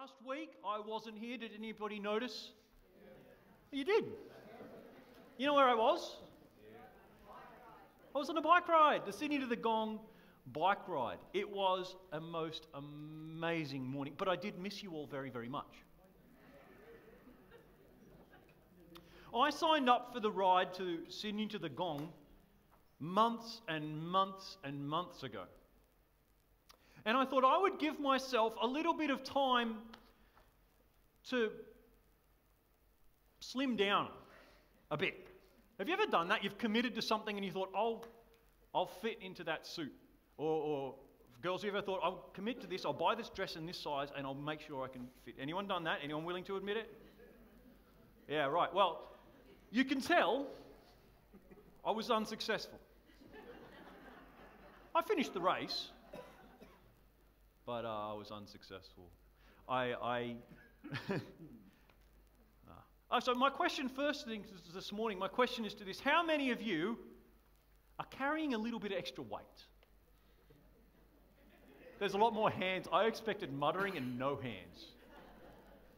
Last week, I wasn't here. Did anybody notice? Yeah. You did. You know where I was? Yeah. I was on a bike ride, the Sydney to the Gong bike ride. It was a most amazing morning, but I did miss you all very, very much. I signed up for the ride to Sydney to the Gong months and months and months ago. And I thought I would give myself a little bit of time to slim down a bit. Have you ever done that? You've committed to something and you thought, I'll fit into that suit. Or girls, have you ever thought, I'll commit to this, I'll buy this dress in this size and I'll make sure I can fit. Anyone done that? Anyone willing to admit it? Yeah, right. Well, you can tell I was unsuccessful. I finished the race, but I was unsuccessful. So my question first thing this morning, my question is to this: how many of you are carrying a little bit of extra weight? There's a lot more hands. I expected muttering and no hands.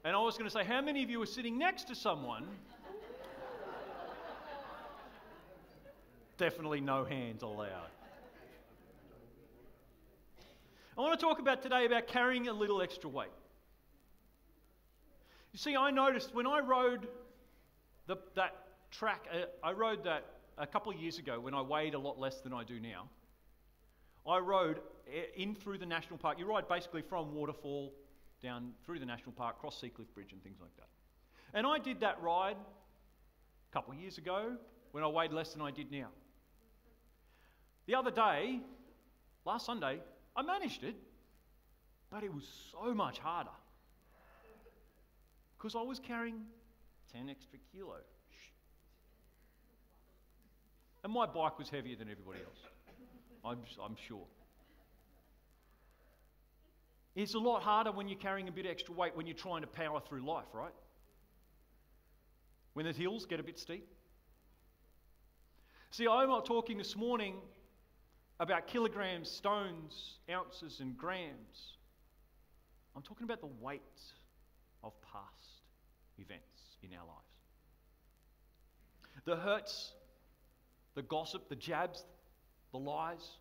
And I was going to say, how many of you are sitting next to someone? Definitely no hands allowed. I want to talk about today about carrying a little extra weight. You see, I noticed when I rode that track, I rode that a couple of years ago when I weighed a lot less than I do now. I rode in through the national park. You ride basically from Waterfall down through the national park, cross Seacliff Bridge and things like that. And I did that ride a couple of years ago when I weighed less than I did now. The other day, last Sunday, I managed it, but it was so much harder because I was carrying 10 extra kilos. And my bike was heavier than everybody else, I'm sure. It's a lot harder when you're carrying a bit extra weight when you're trying to power through life, right? When the hills get a bit steep. See, I'm not talking this morning about kilograms, stones, ounces and grams. I'm talking about the weight of past events in our lives. The hurts, the gossip, the jabs, the lies.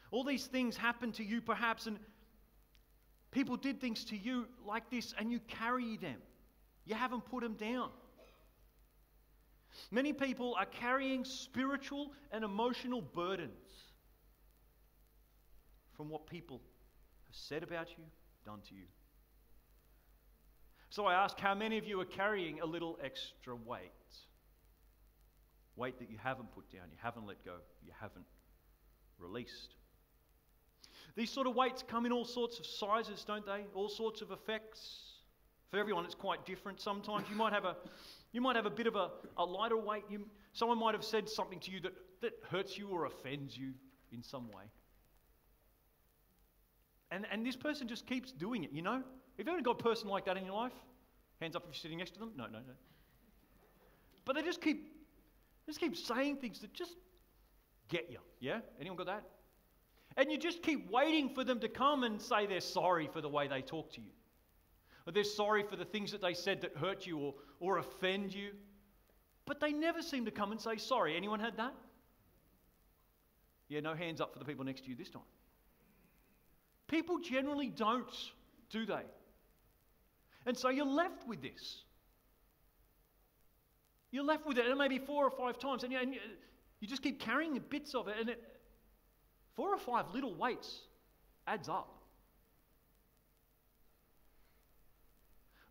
All these things happen to you perhaps, and people did things to you like this and you carry them. You haven't put them down. Many people are carrying spiritual and emotional burdens from what people have said about you, done to you. So I ask, how many of you are carrying a little extra weight? Weight that you haven't put down, you haven't let go, you haven't released. These sort of weights come in all sorts of sizes, don't they? All sorts of effects. For everyone, it's quite different. Sometimes you might have a bit of a lighter weight. Someone might have said something to you that hurts you or offends you in some way. And this person just keeps doing it, you know? Have you ever got a person like that in your life? Hands up if you're sitting next to them. No. But they just keep saying things that just get you. Yeah? Anyone got that? And you just keep waiting for them to come and say they're sorry for the way they talk to you. Or they're sorry for the things that they said that hurt you or offend you. But they never seem to come and say sorry. Anyone had that? Yeah, no hands up for the people next to you this time. People generally don't, do they? And so you're left with this. You're left with it, and maybe 4 or 5 times, and you just keep carrying bits of it, and 4 or 5 little weights adds up.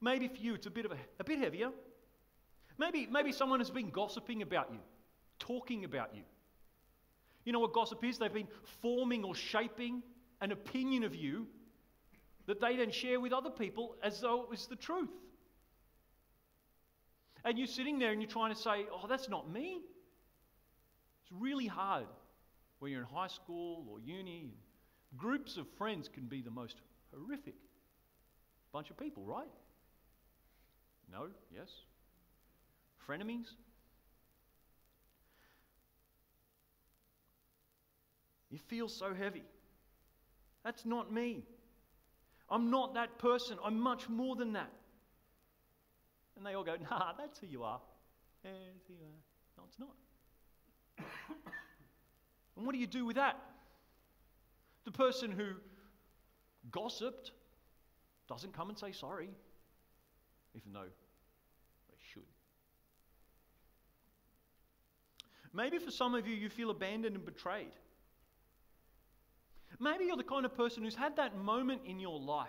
Maybe for you it's a bit heavier. Maybe someone has been gossiping about you, talking about you. You know what gossip is? They've been forming or shaping an opinion of you that they then share with other people as though it was the truth. And you're sitting there and you're trying to say, oh, that's not me. It's really hard when you're in high school or uni. Groups of friends can be the most horrific bunch of people, right? No? Yes? Frenemies? You feel so heavy. That's not me. I'm not that person. I'm much more than that. And they all go, nah, that's who you are. Yeah, that's who you are. No, it's not. And what do you do with that? The person who gossiped doesn't come and say sorry, even though they should. Maybe for some of you, you feel abandoned and betrayed. Maybe you're the kind of person who's had that moment in your life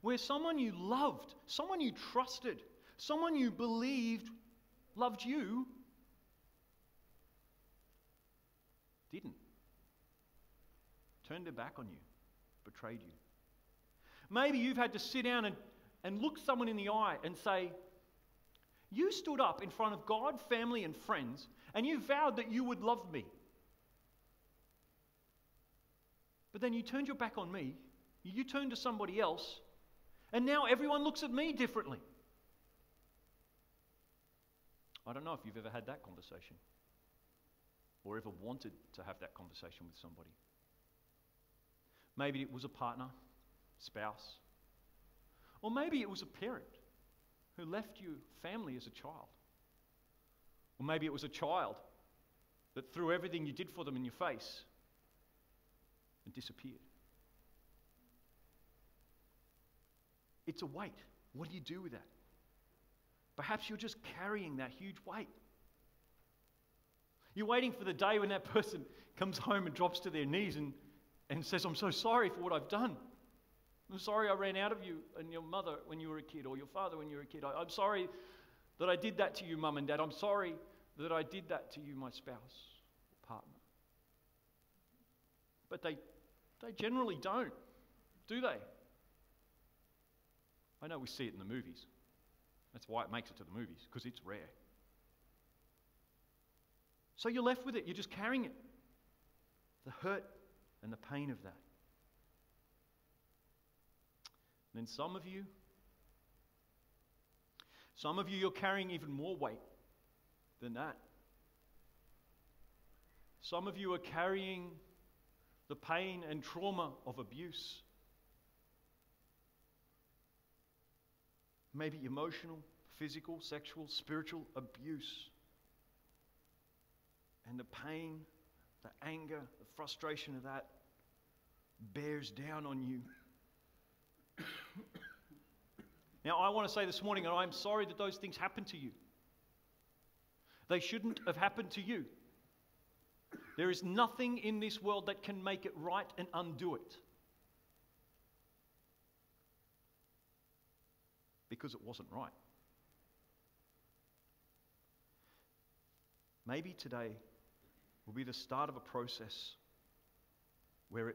where someone you loved, someone you trusted, someone you believed loved you, didn't. Turned their back on you, betrayed you. Maybe you've had to sit down and look someone in the eye and say, you stood up in front of God, family, and friends, and you vowed that you would love me. But then you turned your back on me, you turned to somebody else, and now everyone looks at me differently. I don't know if you've ever had that conversation or ever wanted to have that conversation with somebody. Maybe it was a partner, spouse, or maybe it was a parent who left you family as a child. Or maybe it was a child that threw everything you did for them in your face and disappeared. It's a weight. What do you do with that? Perhaps you're just carrying that huge weight. You're waiting for the day when that person comes home and drops to their knees and says, I'm so sorry for what I've done. I'm sorry I ran out of you and your mother when you were a kid, or your father when you were a kid. I'm sorry that I did that to you, mum and dad. I'm sorry that I did that to you, my spouse or partner. But they generally don't, do they? I know we see it in the movies. That's why it makes it to the movies, because it's rare. So you're left with it. You're just carrying it. The hurt and the pain of that. And then some of you, you're carrying even more weight than that. Some of you are carrying the pain and trauma of abuse. Maybe emotional, physical, sexual, spiritual abuse. And the pain, the anger, the frustration of that bears down on you. Now, I want to say this morning that I'm sorry that those things happened to you. They shouldn't have happened to you. There is nothing in this world that can make it right and undo it. Because it wasn't right. Maybe today will be the start of a process where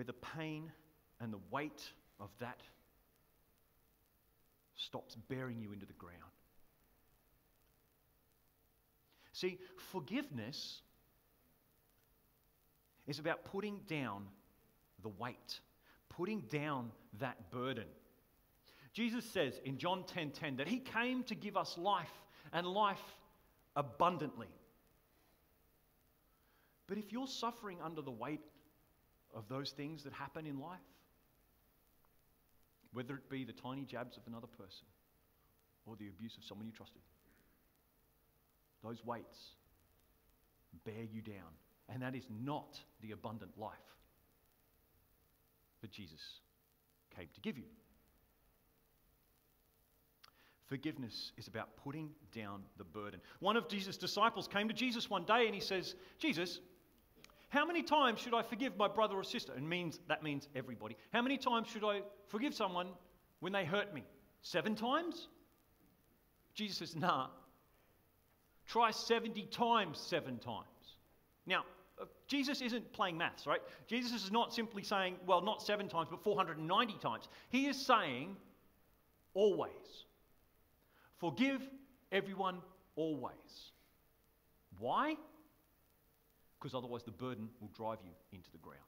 the pain and the weight of that stops bearing you into the ground. See, forgiveness is about putting down the weight, putting down that burden. Jesus says in John 10:10 that he came to give us life and life abundantly. But if you're suffering under the weight of those things that happen in life, whether it be the tiny jabs of another person or the abuse of someone you trusted, those weights bear you down. And that is not the abundant life that Jesus came to give you. Forgiveness is about putting down the burden. One of Jesus' disciples came to Jesus one day and he says, Jesus, how many times should I forgive my brother or sister? And that means everybody. How many times should I forgive someone when they hurt me? 7 times? Jesus says, nah. Try 70 times 7 times. Now, Jesus isn't playing maths, right? Jesus is not simply saying, well, not 7 times, but 490 times. He is saying, always. Forgive everyone always. Why? Because otherwise the burden will drive you into the ground.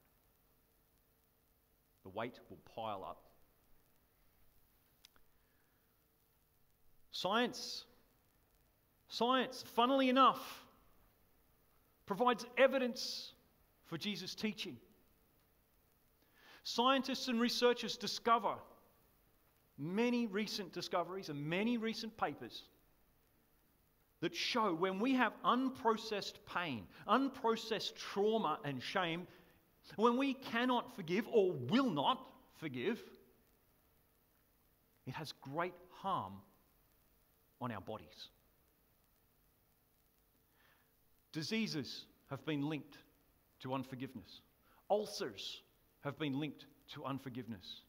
The weight will pile up. Science, funnily enough, provides evidence for Jesus' teaching. Scientists and researchers discover many recent discoveries and many recent papers that show when we have unprocessed pain, unprocessed trauma and shame, when we cannot forgive or will not forgive, it has great harm on our bodies. Diseases have been linked to unforgiveness. Ulcers have been linked to unforgiveness.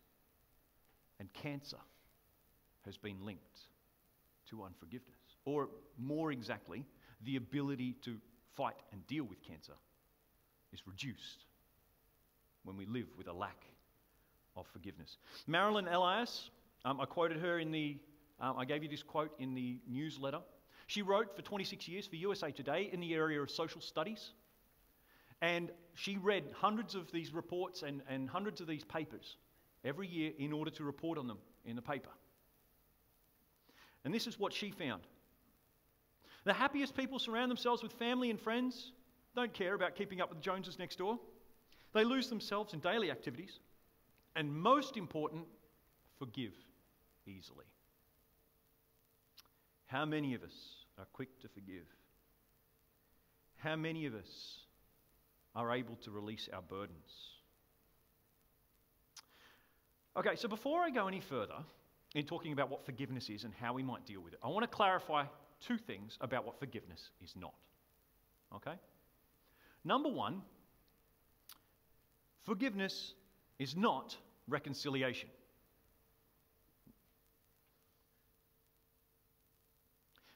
And cancer has been linked to unforgiveness. Or more exactly, the ability to fight and deal with cancer is reduced when we live with a lack of forgiveness. Marilyn Elias, I quoted her I gave you this quote in the newsletter. She wrote for 26 years for USA Today in the area of social studies. And she read hundreds of these reports and hundreds of these papers every year in order to report on them in the paper. And this is what she found. The happiest people surround themselves with family and friends, don't care about keeping up with the Joneses next door. They lose themselves in daily activities. And most important, forgive easily. How many of us are quick to forgive? How many of us are able to release our burdens? Okay, so before I go any further in talking about what forgiveness is and how we might deal with it, I want to clarify two things about what forgiveness is not. Okay? Number one, forgiveness is not reconciliation.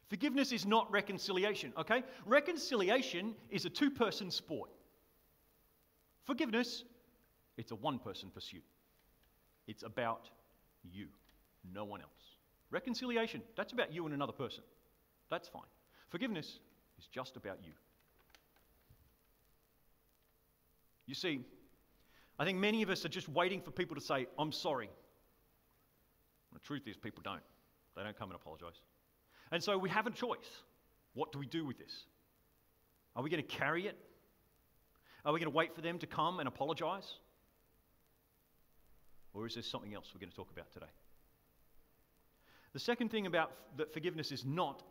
Forgiveness is not reconciliation, okay? Reconciliation is a two-person sport. Forgiveness, it's a one-person pursuit. It's about you, no one else. Reconciliation, that's about you and another person. That's fine. Forgiveness is just about you. You see, I think many of us are just waiting for people to say, I'm sorry. The truth is, people don't. They don't come and apologize. And so we have a choice. What do we do with this? Are we going to carry it? Are we going to wait for them to come and apologize? Or is there something else we're going to talk about today? The second thing about that forgiveness is not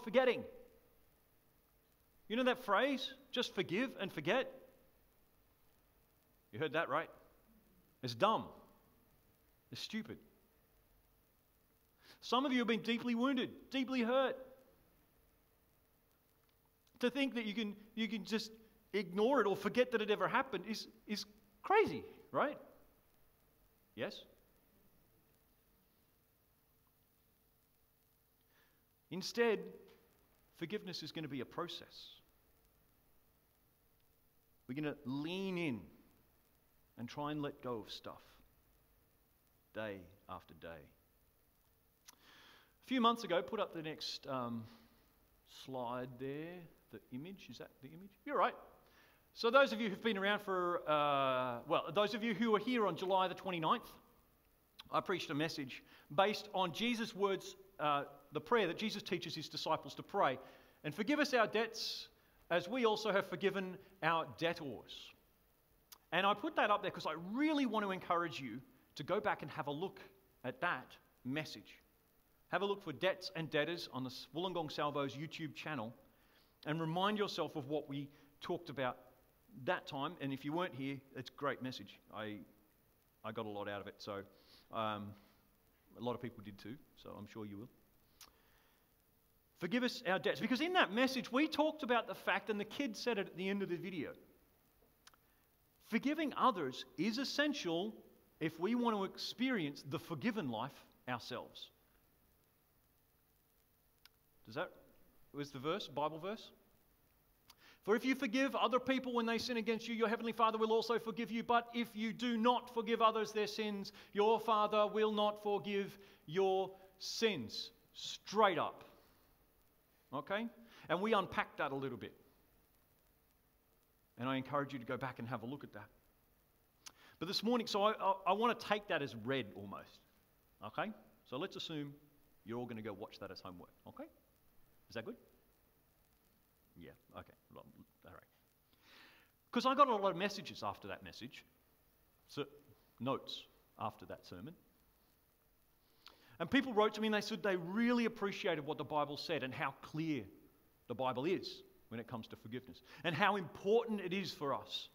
forgetting. You know that phrase, just forgive and forget? You heard that, right? It's dumb. It's stupid. Some of you have been deeply wounded, deeply hurt. To think that you can just ignore it or forget that it ever happened is crazy, right? Yes? Instead, forgiveness is going to be a process. We're going to lean in and try and let go of stuff day after day. A few months ago, put up the next slide there, the image. Is that the image? You're right. So those of you who've been around for, those of you who were here on July the 29th, I preached a message based on Jesus' words, the prayer that Jesus teaches his disciples to pray. And forgive us our debts as we also have forgiven our debtors. And I put that up there because I really want to encourage you to go back and have a look at that message. Have a look for debts and debtors on the Wollongong Salvo's YouTube channel and remind yourself of what we talked about that time. And if you weren't here, it's a great message. I got a lot out of it. So a lot of people did too, so I'm sure you will. Forgive us our debts. Because in that message, we talked about the fact, and the kid said it at the end of the video, forgiving others is essential if we want to experience the forgiven life ourselves. Was the verse, Bible verse? For if you forgive other people when they sin against you, your heavenly Father will also forgive you. But if you do not forgive others their sins, your Father will not forgive your sins. Straight up. Okay? And we unpacked that a little bit. And I encourage you to go back and have a look at that. But this morning, so I want to take that as read almost. Okay? So let's assume you're all going to go watch that as homework. Okay? Is that good? Yeah, okay. All right. Because I got a lot of messages after that message notes after that sermon. And people wrote to me and they said they really appreciated what the Bible said and how clear the Bible is when it comes to forgiveness, and how important it is for us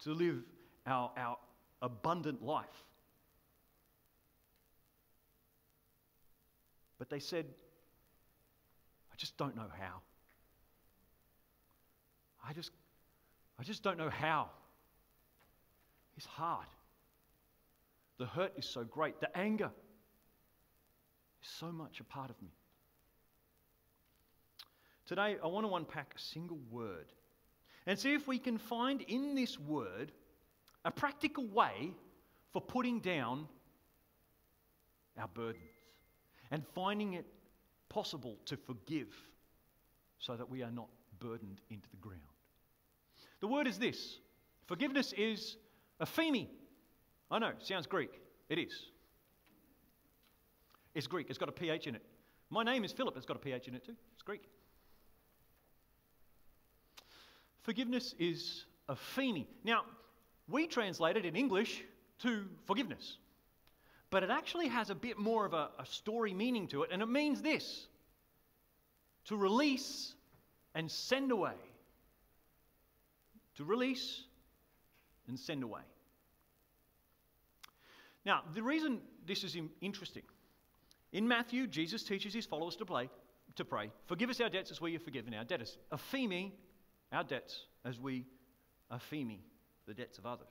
to live our abundant life. But they said, I just don't know how. I just don't know how. It's hard. The hurt is so great. The anger is so much a part of me. Today, I want to unpack a single word and see if we can find in this word a practical way for putting down our burdens and finding it possible to forgive so that we are not burdened into the ground. The word is this. Forgiveness is aphemi. I know, sounds Greek. It is. It's Greek. It's got a PH in it. My name is Philip. It's got a PH in it too. It's Greek. Forgiveness is aphemi. Now, we translate it in English to forgiveness. But it actually has a bit more of a story meaning to it, and it means this: to release and send away. To release and send away. Now, the reason this is interesting, in Matthew, Jesus teaches his followers to pray, forgive us our debts as we have forgiven our debtors. Aphemi, our debts as we aphemi, the debts of others.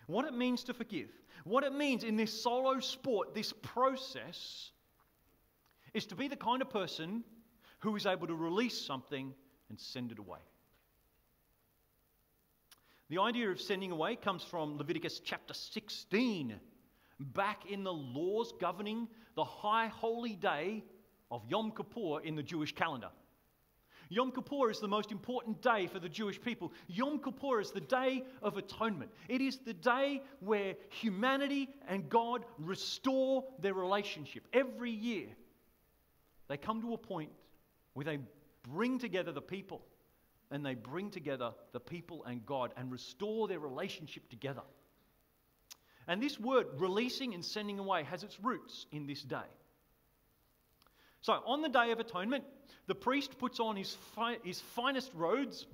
What it means to forgive, what it means in this solo sport, this process, is to be the kind of person who is able to release something and send it away. The idea of sending away comes from Leviticus chapter 16, back in the laws governing the high holy day of Yom Kippur in the Jewish calendar. Yom Kippur is the most important day for the Jewish people. Yom Kippur is the day of atonement. It is the day where humanity and God restore their relationship. Every year, they come to a point where they bring together the people, and they bring together the people and God and restore their relationship together. And this word, releasing and sending away, has its roots in this day. So on the Day of Atonement, the priest puts on his finest robes,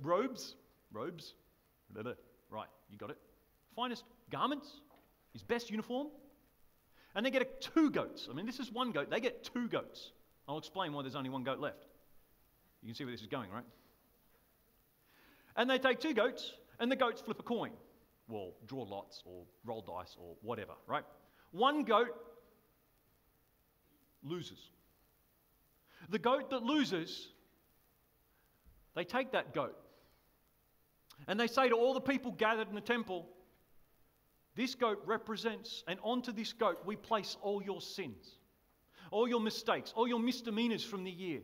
right, you got it, finest garments, his best uniform, and they get two goats. I mean, this is one goat, they get two goats. I'll explain why there's only one goat left. You can see where this is going, right? And they take two goats, and the goats flip a coin. Well, draw lots, or roll dice, or whatever, right? One goat loses. The goat that loses, they take that goat, and they say to all the people gathered in the temple, this goat represents, and onto this goat we place all your sins, all your mistakes, all your misdemeanors from the year,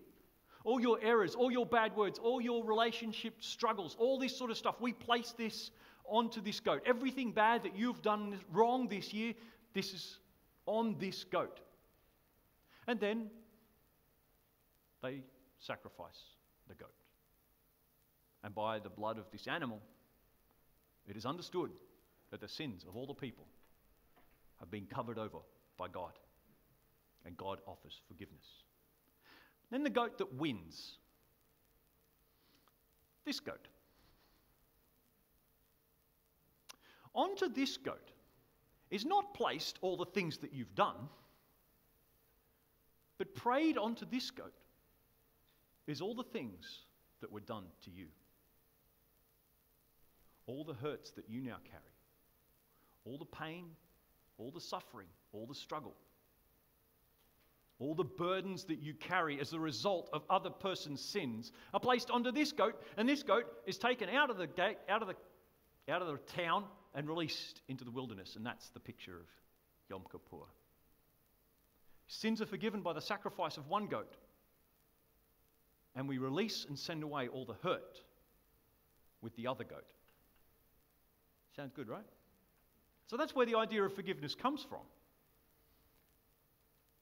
all your errors, all your bad words, all your relationship struggles, all this sort of stuff. We place this onto this goat. Everything bad that you've done wrong this year, this is on this goat. And then they sacrifice the goat. And by the blood of this animal, it is understood that the sins of all the people have been covered over by God. And God offers forgiveness. Then the goat that wins. This goat. Onto this goat is not placed all the things that you've done, but prayed onto this goat is all the things that were done to you. All the hurts that you now carry. All the pain, all the suffering, all the struggle. All the burdens that you carry as a result of other person's sins are placed onto this goat, and this goat is taken out of the gate, out of the town, and released into the wilderness. And that's the picture of Yom Kippur. Sins are forgiven by the sacrifice of one goat, and we release and send away all the hurt with the other goat. Sounds good, right? So that's where the idea of forgiveness comes from.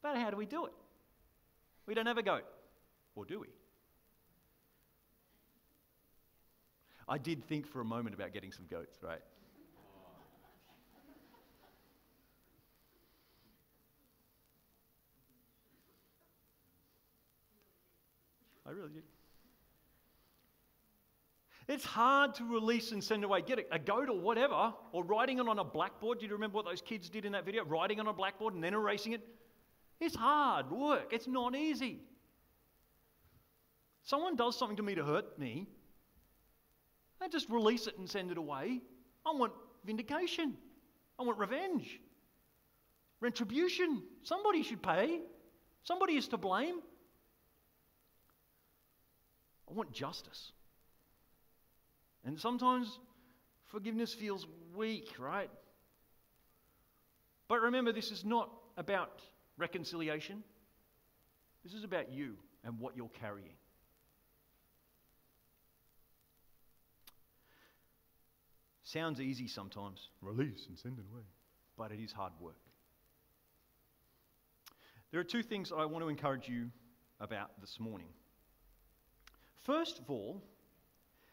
But how do we do it? We don't have a goat. Or do we? I did think for a moment about getting some goats, right? I really did. It's hard to release and send away. Get a goat or whatever, or writing it on a blackboard. Do you remember what those kids did in that video? Writing on a blackboard and then erasing it. It's hard work. It's not easy. Someone does something to me to hurt me, I just release it and send it away. I want vindication. I want revenge. Retribution. Somebody should pay. Somebody is to blame. I want justice. And sometimes forgiveness feels weak, right? But remember, this is not about reconciliation. This is about you and what you're carrying. Sounds easy sometimes. Release and send it away. But it is hard work. There are two things I want to encourage you about this morning. First of all,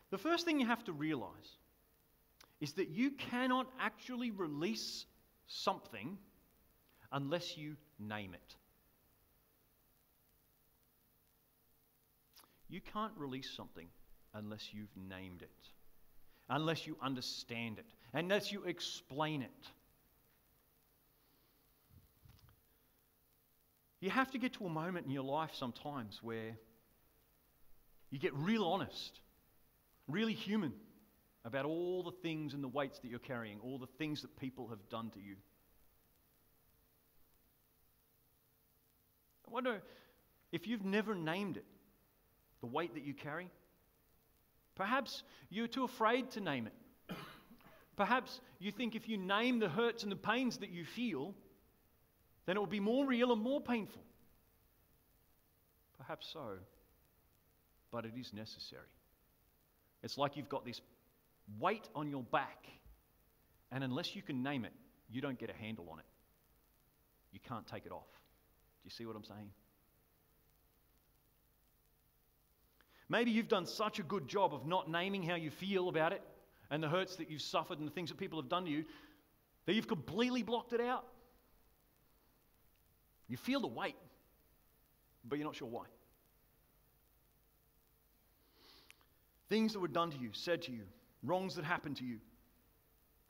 the first thing you have to realize is that you cannot actually release something unless you name it. You can't release something unless you've named it, unless you understand it, unless you explain it. You have to get to a moment in your life sometimes where you get real honest, really human about all the things and the weights that you're carrying, all the things that people have done to you. I wonder if you've never named it, the weight that you carry. Perhaps you're too afraid to name it. Perhaps you think if you name the hurts and the pains that you feel, then it will be more real and more painful. Perhaps so, but it is necessary. It's like you've got this weight on your back, and unless you can name it, you don't get a handle on it. You can't take it off. Do you see what I'm saying? Maybe you've done such a good job of not naming how you feel about it and the hurts that you've suffered and the things that people have done to you that you've completely blocked it out. You feel the weight, but you're not sure why. Things that were done to you, said to you, wrongs that happened to you.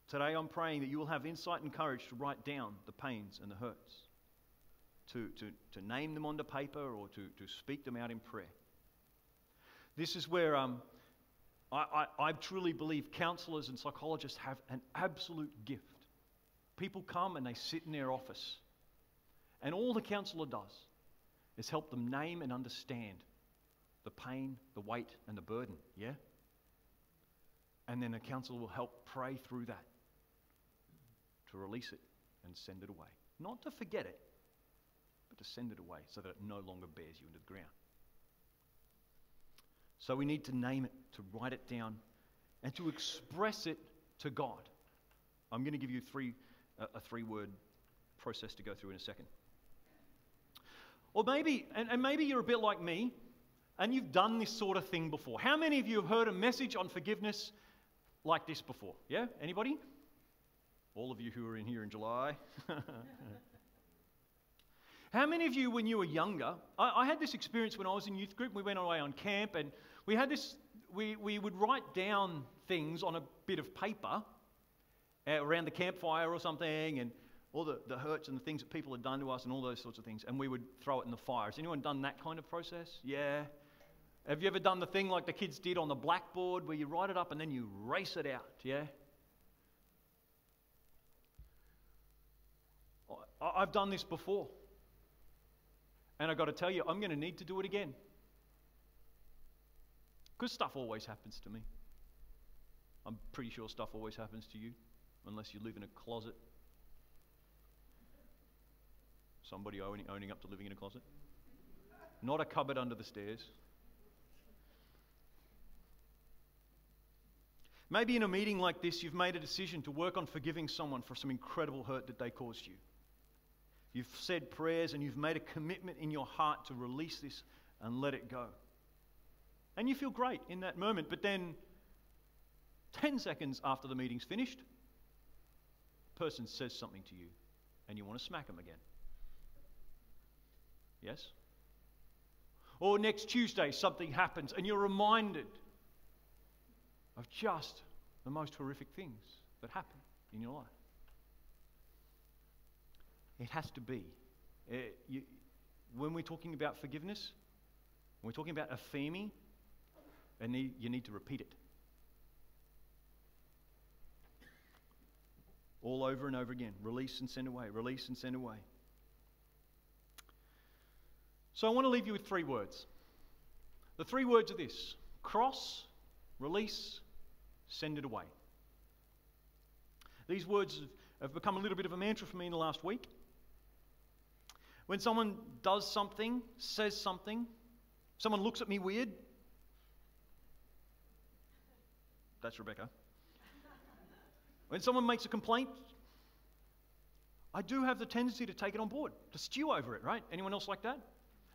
Today I'm praying that you will have insight and courage to write down the pains and the hurts, to name them onto paper or to speak them out in prayer. This is where I truly believe counselors and psychologists have an absolute gift. People come and they sit in their office, and all the counselor does is help them name and understand the pain, the weight, and the burden, yeah? And then a counselor will help pray through that, to release it and send it away. Not to forget it, but to send it away so that it no longer bears you into the ground. So we need to name it, to write it down, and to express it to God. I'm going to give you a three-word process to go through in a second. Or maybe, and maybe you're a bit like me, and you've done this sort of thing before. How many of you have heard a message on forgiveness like this before? Yeah? Anybody? All of you who were in here in July. How many of you, when you were younger, I had this experience when I was in youth group. We went away on camp, and we had this, we would write down things on a bit of paper around the campfire or something, and all the hurts and the things that people had done to us and all those sorts of things, and we would throw it in the fire. Has anyone done that kind of process? Yeah. Have you ever done the thing like the kids did on the blackboard where you write it up and then you erase it out? Yeah. I've done this before. And I've got to tell you, I'm going to need to do it again. Because stuff always happens to me. I'm pretty sure stuff always happens to you, unless you live in a closet. Somebody owning up to living in a closet. Not a cupboard under the stairs. Maybe in a meeting like this, you've made a decision to work on forgiving someone for some incredible hurt that they caused you. You've said prayers and you've made a commitment in your heart to release this and let it go. And you feel great in that moment, but then 10 seconds after the meeting's finished, a person says something to you and you want to smack them again. Yes? Or next Tuesday something happens and you're reminded of just the most horrific things that happen in your life. It has to be. When we're talking about forgiveness, when we're talking about aphemi, you need to repeat it. All over and over again. Release and send away. Release and send away. So I want to leave you with 3 words. The 3 words are this: cross, release, send it away. These words have become a little bit of a mantra for me in the last week. When someone does something, says something, someone looks at me weird. That's Rebecca. When someone makes a complaint, I do have the tendency to take it on board, to stew over it, right? Anyone else like that?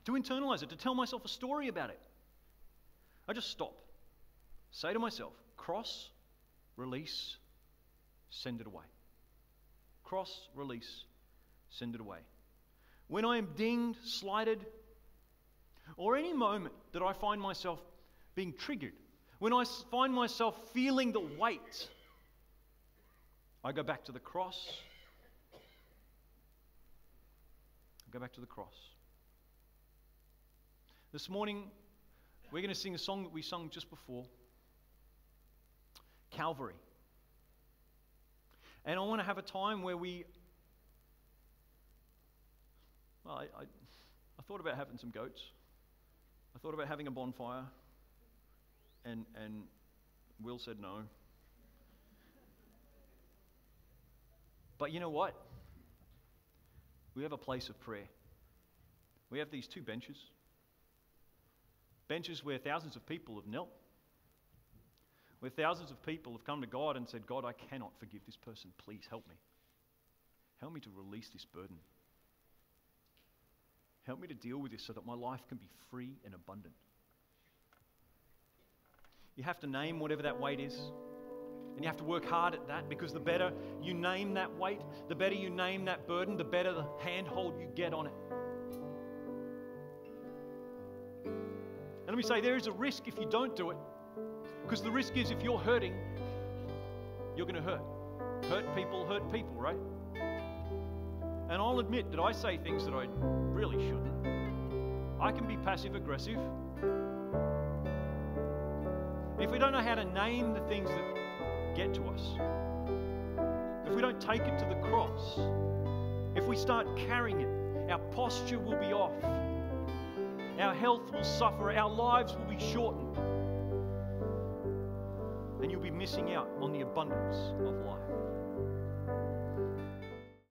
To internalize it, to tell myself a story about it. I just stop. Say to myself, cross, release, send it away. Cross, release, send it away. When I am dinged, slighted, or any moment that I find myself being triggered, when I find myself feeling the weight, I go back to the cross. Go back to the cross. This morning, we're going to sing a song that we sung just before, Calvary. And I want to have a time where I thought about having some goats. I thought about having a bonfire. And Will said no. But you know what? We have a place of prayer. We have these 2 benches. Benches where thousands of people have knelt. Where thousands of people have come to God and said, God, I cannot forgive this person. Please help me. Help me to release this burden. Help me to deal with this so that my life can be free and abundant. You have to name whatever that weight is. And you have to work hard at that, because the better you name that weight, the better you name that burden, the better the handhold you get on it. And let me say, there is a risk if you don't do it. Because the risk is, if you're hurting, you're going to hurt. Hurt people, right? And I'll admit that I say things that I really shouldn't. I can be passive aggressive. If we don't know how to name the things that get to us, if we don't take it to the cross, if we start carrying it, our posture will be off. Our health will suffer. Our lives will be shortened. And you'll be missing out on the abundance of life.